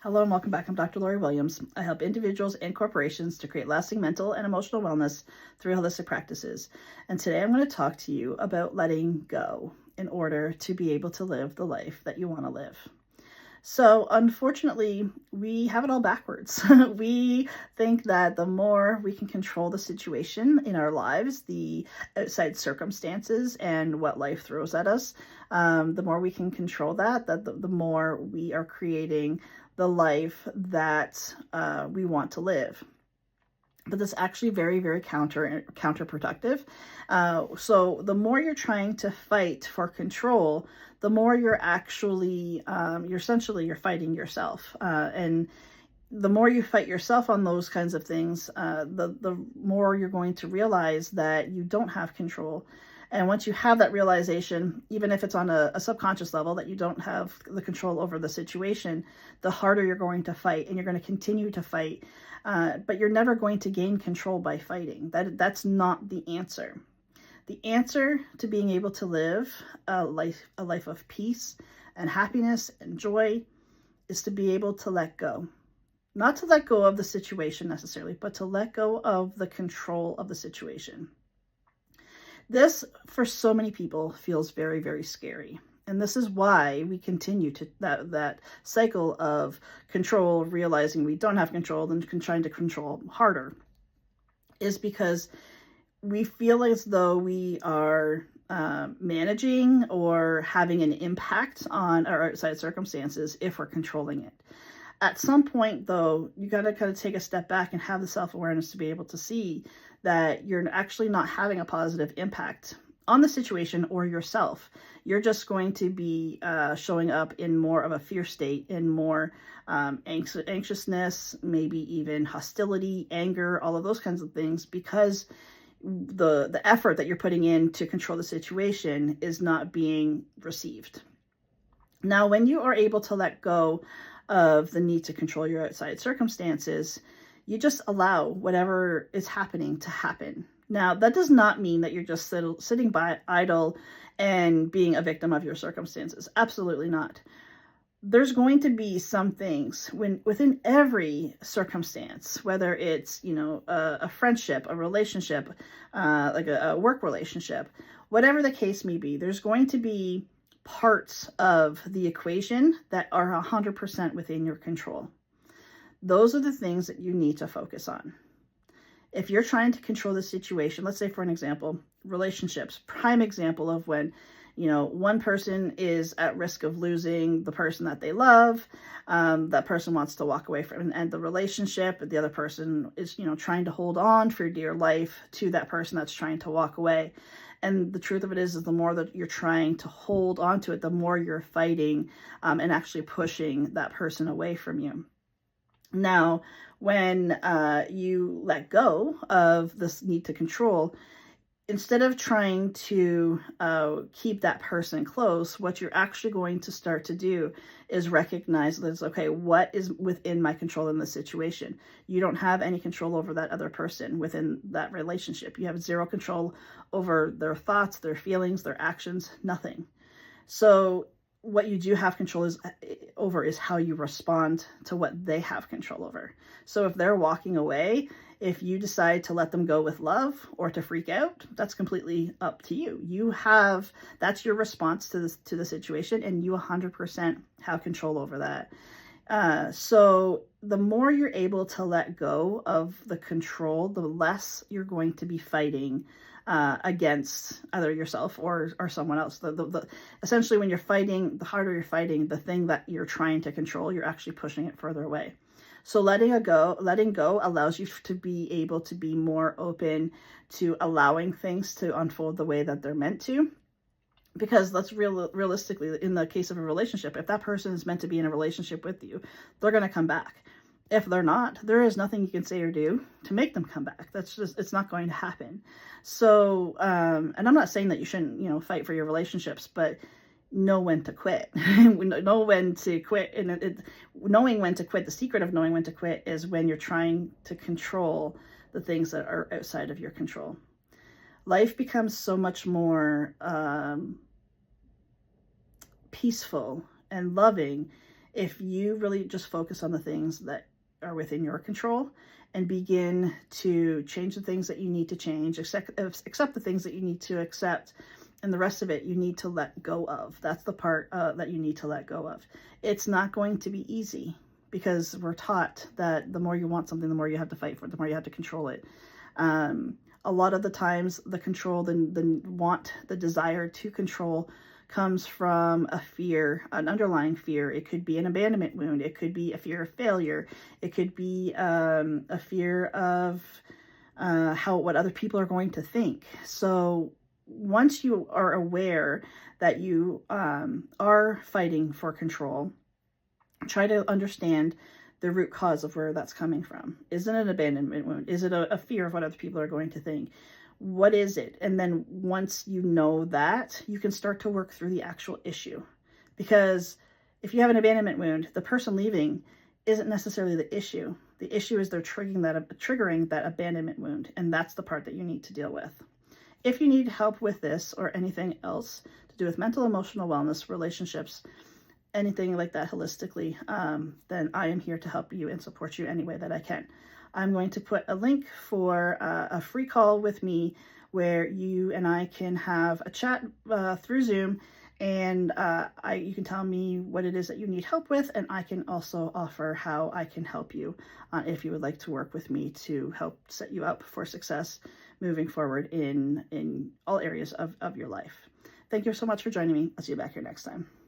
Hello and welcome back. I'm Dr. Lori Williams. I help individuals and corporations to create lasting mental and emotional wellness through holistic practices. And today I'm going to talk to you about letting go in order to be able to live the life that you want to live. So unfortunately, we have it all backwards. We think that the more we can control the situation in our lives, the outside circumstances and what life throws at us, the more we can control that, the more we are creating the life that we want to live. But that's actually very, very counterproductive. So the more you're trying to fight for control, the more you're actually, you're fighting yourself. And the more you fight yourself on those kinds of things, the more you're going to realize that you don't have control. And once you have that realization, even if it's on a subconscious level that you don't have the control over the situation, the harder you're going to fight, and you're going to continue to fight. But you're never going to gain control by fighting. That's not the answer. The answer to being able to live a life of peace and happiness and joy is to be able to let go. Not to let go of the situation necessarily, but to let go of the control of the situation. This, for so many people, feels very, very scary. And this is why we continue to that cycle of control, realizing we don't have control and trying to control harder, is because we feel as though we are managing or having an impact on our outside circumstances if we're controlling it. At some point, though, you got to kind of take a step back and have the self-awareness to be able to see that you're actually not having a positive impact on the situation or yourself. You're just going to be showing up in more of a fear state, in more anxiousness, maybe even hostility, anger, all of those kinds of things, because the effort that you're putting in to control the situation is not being received. Now, when you are able to let go of the need to control your outside circumstances, you just allow whatever is happening to happen. Now, that does not mean that you're just sitting by idle and being a victim of your circumstances. Absolutely not. There's going to be some things within every circumstance, whether it's, a friendship, a relationship, like a work relationship, whatever the case may be, there's going to be parts of the equation that are 100% within your control. Those are the things that you need to focus on. If you're trying to control the situation, let's say for an example, relationships, prime example of when, one person is at risk of losing the person that they love, that person wants to walk away from and end the relationship, but the other person is, trying to hold on for dear life to that person that's trying to walk away. And the truth of it is the more that you're trying to hold on to it, the more you're fighting and actually pushing that person away from you. Now, when you let go of this need to control, instead of trying to keep that person close, what you're actually going to start to do is recognize that, okay, what is within my control in this situation? You don't have any control over that other person within that relationship. You have zero control over their thoughts, their feelings, their actions, nothing. So what you do have control is how you respond to what they have control over. So if they're walking away, if you decide to let them go with love or to freak out, that's completely up to you. That's your response to the situation, and you 100% have control over that. So the more you're able to let go of the control, the less you're going to be fighting against either yourself or someone else. Essentially, when you're fighting, the harder you're fighting, the thing that you're trying to control, you're actually pushing it further away. So letting go allows you to be able to be more open to allowing things to unfold the way that they're meant to. Because let's realistically, in the case of a relationship, if that person is meant to be in a relationship with you, they're going to come back. If they're not, there is nothing you can say or do to make them come back. It's not going to happen. So, and I'm not saying that you shouldn't, fight for your relationships, but know when to quit. Know when to quit. And knowing when to quit, the secret of knowing when to quit is when you're trying to control the things that are outside of your control. Life becomes so much more peaceful and loving if you really just focus on the things that are within your control and begin to change the things that you need to change, accept the things that you need to accept, and the rest of it you need to let go of. That's the part that you need to let go of. It's not going to be easy, because we're taught that the more you want something, the more you have to fight for it, the more you have to control it. A lot of the times the control, the want, the desire to control comes from a fear, an underlying fear. It could be an abandonment wound. It could be a fear of failure. It could be a fear of what other people are going to think. So once you are aware that you are fighting for control, try to understand the root cause of where that's coming from. Is it an abandonment wound? Is it a fear of what other people are going to think? What is it? And then once you know that, you can start to work through the actual issue. Because if you have an abandonment wound, the person leaving isn't necessarily the issue. The issue is they're triggering that abandonment wound, and that's the part that you need to deal with. If you need help with this or anything else to do with mental, emotional wellness, relationships, anything like that holistically, then I am here to help you and support you any way that I can. I'm going to put a link for a free call with me where you and I can have a chat through Zoom, and you can tell me what it is that you need help with, and I can also offer how I can help you if you would like to work with me to help set you up for success moving forward in all areas of your life. Thank you so much for joining me. I'll see you back here next time.